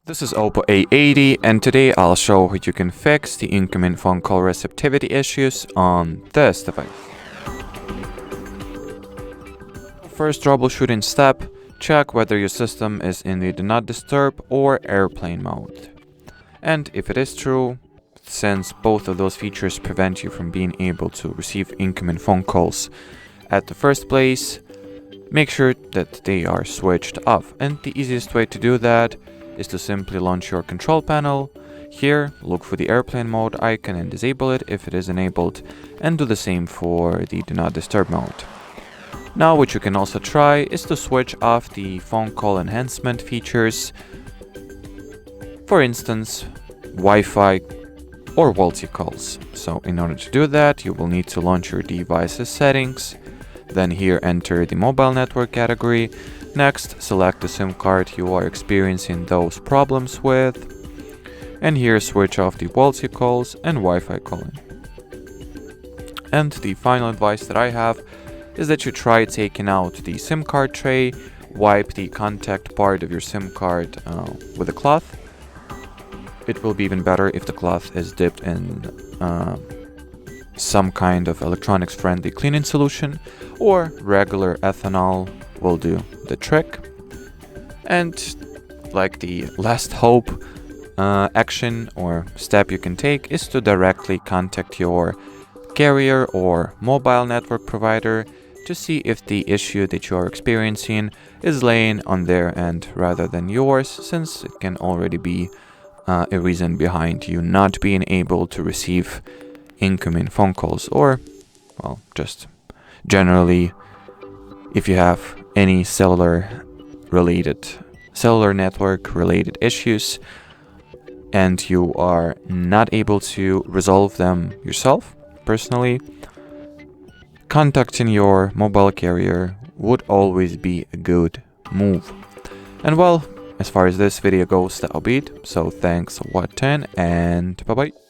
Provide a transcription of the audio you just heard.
This is OPPO A80 and today I'll show how you can fix the incoming phone call receptivity issues on this device. First troubleshooting step, check whether your system is in the Do Not Disturb or airplane mode. And if it is true, since both of those features prevent you from being able to receive incoming phone calls at the first place, make sure that they are switched off. And the easiest way to do that is to simply launch your control panel. Here, look for the airplane mode icon and disable it if it is enabled, and do the same for the Do Not Disturb mode. Now what you can also try is to switch off the phone call enhancement features, for instance, Wi-Fi or VoLTE calls. So in order to do that, you will need to launch your device's settings, then here enter the mobile network category. Next, select the SIM card you are experiencing those problems with, and here switch off the VoLTE calls and Wi-Fi calling. And the final advice that I have is that you try taking out the SIM card tray, wipe the contact part of your SIM card with a cloth. It will be even better if the cloth is dipped in some kind of electronics-friendly cleaning solution, or regular ethanol will do the trick. And like the last hope action or step you can take is to directly contact your carrier or mobile network provider to see if the issue that you are experiencing is laying on their end rather than yours, since it can already be a reason behind you not being able to receive incoming phone calls, or, well, just generally if you have any cellular network related issues and you are not able to resolve them yourself personally, contacting your mobile carrier would always be a good move. And well, as far as this video goes, that'll be it. So thanks for watching and bye bye.